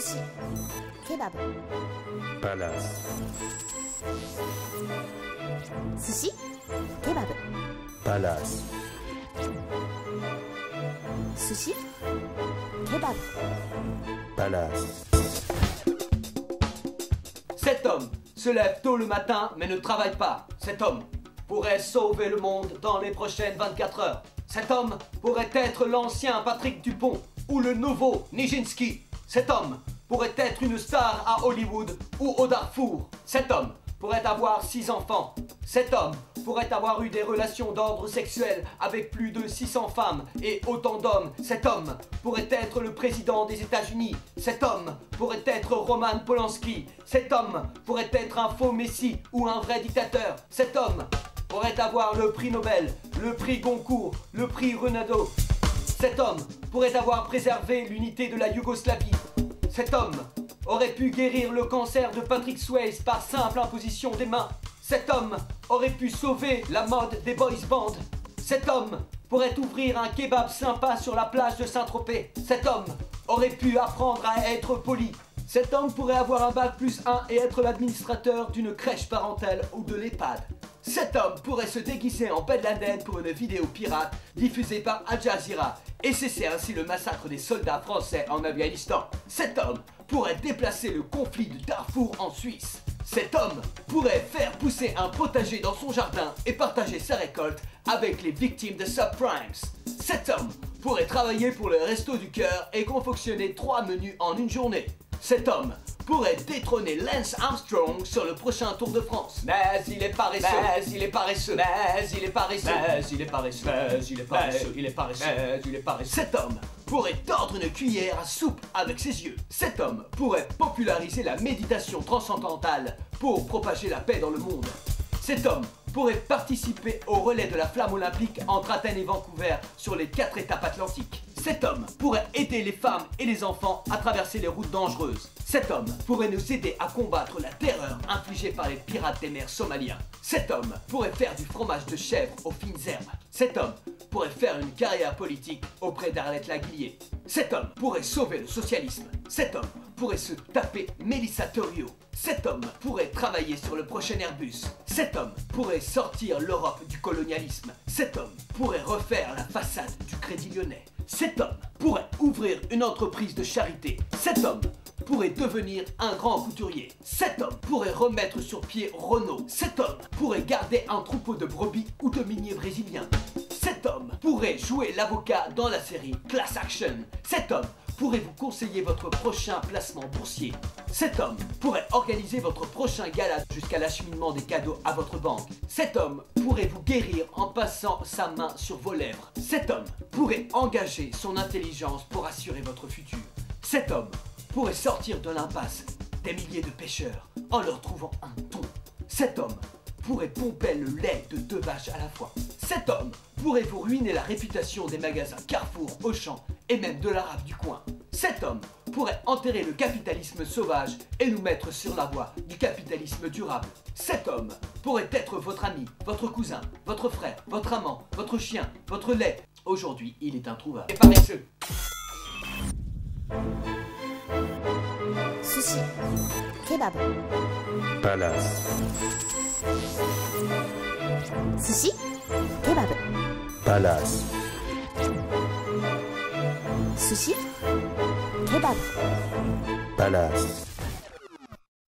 Sushi, kebab, Palace, sushi, kebab, Palace, sushi, kebab. Palace. Cet homme se lève tôt le matin mais ne travaille pas. Cet homme pourrait sauver le monde dans les prochaines 24 heures. Cet homme pourrait être l'ancien Patrick Dupont ou le nouveau Nijinsky. Cet homme pourrait être une star à Hollywood ou au Darfour. Cet homme pourrait avoir 6 enfants. Cet homme pourrait avoir eu des relations d'ordre sexuel avec plus de 600 femmes et autant d'hommes. Cet homme pourrait être le président des États-Unis. Cet homme pourrait être Roman Polanski. Cet homme pourrait être un faux messie ou un vrai dictateur. Cet homme pourrait avoir le prix Nobel, le prix Goncourt, le prix Renaudot. Cet homme pourrait avoir préservé l'unité de la Yougoslavie. Cet homme aurait pu guérir le cancer de Patrick Swayze par simple imposition des mains. Cet homme aurait pu sauver la mode des boys bands. Cet homme pourrait ouvrir un kebab sympa sur la plage de Saint-Tropez. Cet homme aurait pu apprendre à être poli. Cet homme pourrait avoir un bac +1 et être l'administrateur d'une crèche parentale ou de l'EHPAD. Cet homme pourrait se déguiser en Ben Laden pour une vidéo pirate diffusée par Al Jazeera et cesser ainsi le massacre des soldats français en Afghanistan. Cet homme pourrait déplacer le conflit de Darfour en Suisse. Cet homme pourrait faire pousser un potager dans son jardin et partager sa récolte avec les victimes de subprimes. Cet homme pourrait travailler pour le Resto du Cœur et confectionner 3 menus en une journée. Cet homme pourrait détrôner Lance Armstrong sur le prochain Tour de France. Mais il est paresseux, mais il est paresseux, mais il est paresseux, mais il est paresseux, mais il est paresseux, il est paresseux, mais il est paresseux. Cet homme pourrait tordre une cuillère à soupe avec ses yeux. Cet homme pourrait populariser la méditation transcendantale pour propager la paix dans le monde. Cet homme pourrait participer au relais de la flamme olympique entre Athènes et Vancouver sur les 4 étapes atlantiques. Cet homme pourrait aider les femmes et les enfants à traverser les routes dangereuses. Cet homme pourrait nous aider à combattre la terreur infligée par les pirates des mers somaliens. Cet homme pourrait faire du fromage de chèvre aux fines herbes. Cet homme pourrait faire une carrière politique auprès d'Arlette Laguillier. Cet homme pourrait sauver le socialisme. Cet homme pourrait se taper Mélissa Thoriot. Cet homme pourrait travailler sur le prochain Airbus. Cet homme pourrait sortir l'Europe du colonialisme. Cet homme pourrait refaire la façade du Crédit Lyonnais. Cet homme pourrait ouvrir une entreprise de charité. Cet homme pourrait devenir un grand couturier. Cet homme pourrait remettre sur pied Renault. Cet homme pourrait garder un troupeau de brebis ou de miniers brésiliens. Cet homme pourrait jouer l'avocat dans la série Class Action. Cet homme pourrait vous conseiller votre prochain placement boursier. Cet homme pourrait organiser votre prochain gala jusqu'à l'acheminement des cadeaux à votre banque. Cet homme pourrait vous guérir en passant sa main sur vos lèvres. Cet homme pourrait engager son intelligence pour assurer votre futur. Cet homme pourrait sortir de l'impasse des milliers de pêcheurs en leur trouvant un thon. Cet homme pourrait pomper le lait de 2 vaches à la fois. Cet homme pourrait vous ruiner la réputation des magasins Carrefour, Auchan et même de l'arabe du coin. Cet homme pourrait enterrer le capitalisme sauvage et nous mettre sur la voie du capitalisme durable. Cet homme pourrait être votre ami, votre cousin, votre frère, votre amant, votre chien, votre lait. Aujourd'hui, il est introuvable et paresseux. Sushi, kebab, Palace, sushi, kebab, Palace, sushi, kebab. Palace.